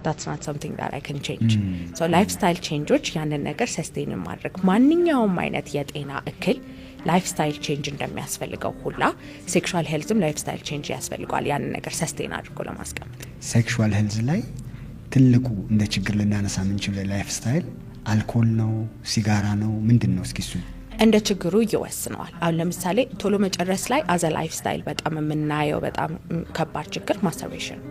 that's not something that I can change. So lifestyle changes ያንን ነገር sustain ማድረግ ማንኛውም አይነት የጤና እክል ላይፍስታይል ቼንጅ እንደሚያስፈልገው ሁላ ሴክሹዋል ሄልዝም ላይፍስታይል ቼንጅ ያስፈልጋል ያንን ነገር ሰስቴን አድርጎ ለማስቀመጥ። ሴክሹዋል ሄልዝ ላይ ትልቁ እንደ ችግር ልናነሳ የምንችለው ላይፍስታይል አልኮል ነው ሲጋራ ነው ምንድነው እስኪ እሱ እንደ ችግሩ ይወስነዋል። አሁን ለምሳሌ ቶሎ መጨረስ ላይ አዘ ላይፍስታይል በጣም የምናየው በጣም ከባድ ችግር ማስተርቤሽን።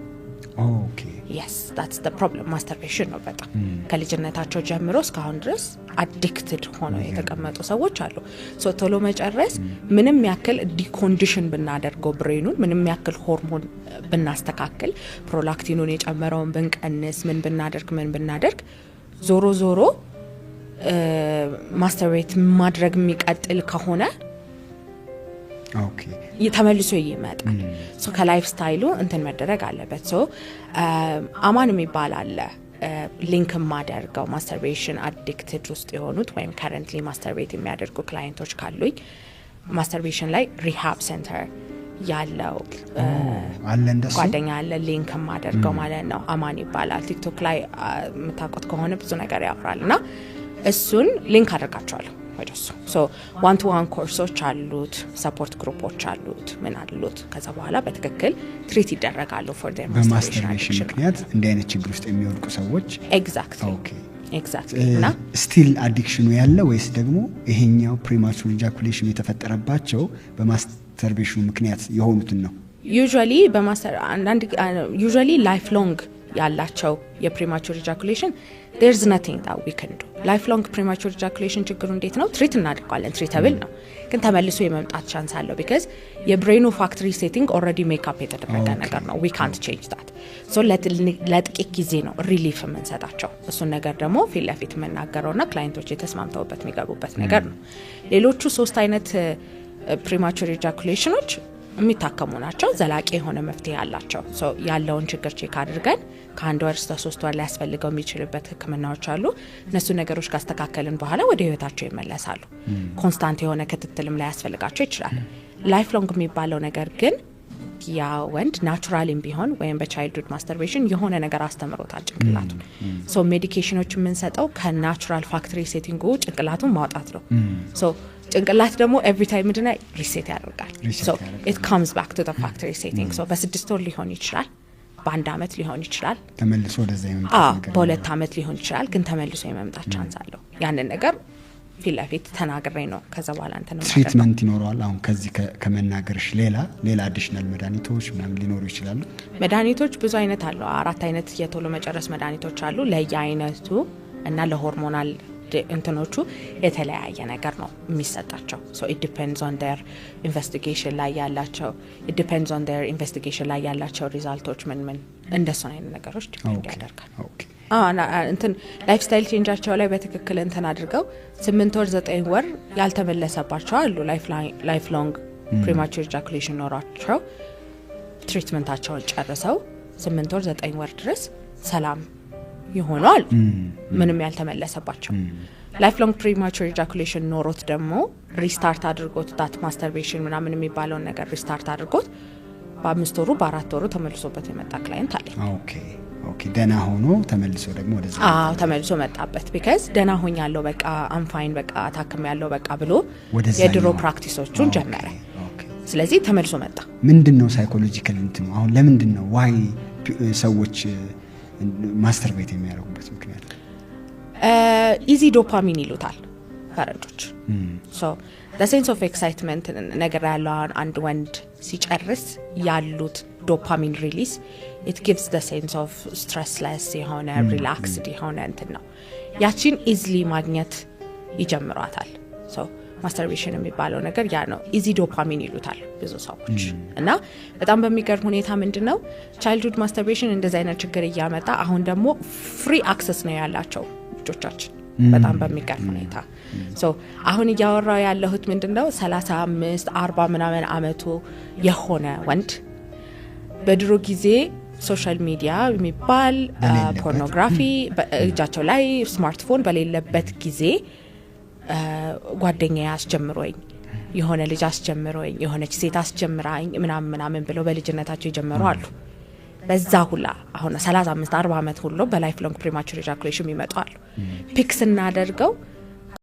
Okay. Yes, that's the problem. Masturbation ነው በጣም ከልጅነታቸው ጀምሮ እስካሁን ድረስ አዲክትድ ሆነው የተቀመጡ ሰዎች አሉ። ሶ ቶሎ መጨረስ ምንም ያክል ዲኮንዲሽን ብናደርገው ብሬኑን ምንም ያክል ሆርሞን ብናስተካክል ፕሮላክቲኑን የጨመረውን ብንቀንስ ምን ብናደርግ ዞሮ ዞሮ ማስተርቤት ማድረግ የሚቀጥል ከሆነ Okay. ተመልሶ ይመጣል። ሶ ከላይፍ ስታይሉ እንትን መደረግ አለበት። ሶ አማን የሚባል አለ ሊንክ ማደርገው ማስተርቤሽን አዲክትድ ውስጥ የሆኑት ወይም ከረንትሊ ማስተርቤት የሚያደርጉ ክላይንቶች ካሉኝ ማስተርቤሽን ላይ ሪሃብ ሴንተር ያለው አለ እንደሱ ጓደኛ አለ ሊንክ ማደርገው ማለት ነው። አማን ይባላል። ቲክቶክ ላይ የምታውቁት ከሆነ ብዙ ነገር ያወራልና እሱን ሊንክ አደርጋቸዋለሁ ወደሱ። ሶ ዋን ቱ ዋን ኮርሶች አሉት፣ ሰፖርት ግሩፖች አሉት፣ ምን አሉት። ከዛ በኋላ በትክክል ትሪት ይደረጋሉ ፎር ዴር ማስተርቤሽን ምክንያት እንደ አይነት ችግር ውስጥ የሚወድቁ ሰዎች ኤግዛክትሊ እና ስቲል አዲክሽኑ ያለ ወይስ ደግሞ ይሄኛው ፕሪማቹር ኢጃኩሌሽን የተፈጠረባቸው በማስተርቤሽኑ ምክንያት የሆኑትን ነው? ዩዥዋሊ ላይፍ ሎንግ ያላቸው የፕሪማቹር ኢጃኩሌሽን there's nothing that we can do. lifelong premature ejaculation ችግሩ እንዴት ነው? ትሪት እናደርጋለን፣ ትሪተብል ነው፣ ግን ተመልሶ የመምጣት ቻንስ አለው because የብሬኑ ፋክተሪ ሴቲንግ already make up የተደረገ ነገር ነው። we can't change that. so ለጥቂት ጊዜ ነው ሪሊፍ የምንሰጣቸው። እሱን ነገር ደግሞ ፊት ለፊት የምናገረውና ክላይንቶች የተስማምተውበት የሚገቡበት ነገር ነው። ሌሎቹ 3 አይነት premature ejaculationዎች የሚታከሙ ናቸው። ዘላቂ የሆነ መፍትሄ አላቸው። ሶ ያለውን ችግር ቼክ አድርገን ከአንድ ወር እስከ 3 ወር ሊያስፈልገው የሚችልበት ህክምናዎች አሉ። እነሱ ነገሮች ካስተካከልን በኋላ ወደ ህይወታቸው ይመለሳሉ። ኮንስታንት የሆነ ክትትልም ላይ ያስፈልጋቸው ይችላል። ላይፍ ሎንግ የሚባለው ነገር ግን ያ ወንድ ናቹራሊም ቢሆን ወይም በቻይልድሁድ ማስተርቤሽን የሆነ ነገር አስተምሮታል ጭንቅላቱን። ሶ ሜዲኬሽኖች የምንሰጠው ከናቹራል ፋክተሪ ሴቲንጉ ጭንቅላቱን ማውጣት ነው። ሶ ጭንቅላት ደግሞ ኤቭሪ ታይም ምንድን ነው ሪሴት ያደርጋል። ሶ ኢት ካምስ ባክ ቱ ዘ ፋክተሪ ሴቲንግ። ሶ በ6 ወር ሊሆን ይችላል፣ በ1 አመት ሊሆን ይችላል፣ ተመልሶ ወደዛ ይመጣል፣ በ2 አመት ሊሆን ይችላል፣ ግን ተመልሶ የመምጣት ቻንስ አለው። ያንን ነገር ፊት ለፊት ተናግሬ ነው ከዛ በኋላ እንትን ነው ትሪትመንት ይኖራል። አሁን ከዚህ ከመናገርሽ ሌላ አዲሽናል መድኃኒቶች ምናምን ሊኖሩ ይችላሉ? መድኃኒቶች ብዙ አይነት አሉ። 4 አይነት የቶሎ መጨረስ መድኃኒቶች አሉ። ለየአይነቱ እና ለሆርሞናል እንትኖቹ የተለያየ ነገር ነው የሚሰጣቸው። so it depends on their investigation ላይ ያላቸው ሪዛልቶች ምን እንደሱ አይነት ነገሮች ዲፔንድ ያደርጋል። እንትን ላይፍ ስታይል ቼንጃቸው ላይ በትክክል እንትን አድርገው 8 ወር 9 ወር ያልተመለሰባቸው አሉ። ላይፍ ሎንግ premature ejaculation ኖራቸው ትሪትመንታቸውን ጨርሰው 8 ወር 9 ወር ድረስ ሰላም ይሆናል፣ ምንም ያልተመለሰባቸው። ላይፍ ሎንግ premature ejaculation ኖሮት ደግሞ ሪስታርት አድርጎት ዳት ማስተርቤሽን ምናምን የሚባለውን ነገር ሪስታርት አድርጎት በ5 ወሩ በ4 ወሩ ተመልሶበት የመጣ ክላይንት አለ። ኦኬ ደና ሆኖ ተመልሶ ደግሞ ወደዛ ተመልሶ መጣበት because ደና ሆኛለሁ በቃ አም ፋይን በቃ ታክም ያለው በቃ ብሎ የድሮ ፕራክቲሶቹን ጀመረ። ስለዚህ ተመልሶ መጣ። ምንድነው ሳይኮሎጂካል እንትኑ? አሁን ለምንድነው ዋይ ሰዎች ማስተርቤት የሚያደርጉበት ምክንያት? ኢዚ ዶፓሚን ይሉታል ፈረንጆች። ሶ the sense of excitement ነገር ያለው አንድ ወንድ ሲጨርስ ያሉት ዶፓሚን ሪሊዝ it gives the sense of stressless የሆነ relaxed የሆነ እንትን ነው። ያቺን ኢዝሊ ማግኘት ይጀምራታል። ሶ ማስተርቤሽን የሚባለው ነገር ያ ነው። ኢዚ ዶፓሚን ይሉታል ብዙ ሰዎች። እና በጣም በሚገርም ሁኔታ ምንድነው ቻይልድሁድ ማስተርቤሽን እንደዛ አይነት ችግር እያመጣ አሁን ደግሞ ፍሪ አክሰስ ነው ያላቸው ልጆቻችን በጣም በሚገርም ሁኔታ። ሶ አሁን እያወራው ያለሁት ምንድነው 35 40 ምናምን አመቱ የሆነ ወንድ በድሮ ጊዜ ሶሻል ሚዲያ የሚባል ፖርኖግራፊ በእጃቸው ላይ ስማርትፎን በሌለበት ጊዜ ጓደኛዬ አስጀምሮኝ የሆነ ልጅ አስጀምሮኝ የሆነች ሴት አስጀምራኝ ምናምን ብለው በልጅነታቸው ይጀምሩ አሉ። በዛ ሁላ አሁን 35 40 ዓመት ሁሉ በላይፍ ሎንግ ፕሪማቹር ኢጃኩሌሽን ይመጣሉ ፒክስ እናደርገው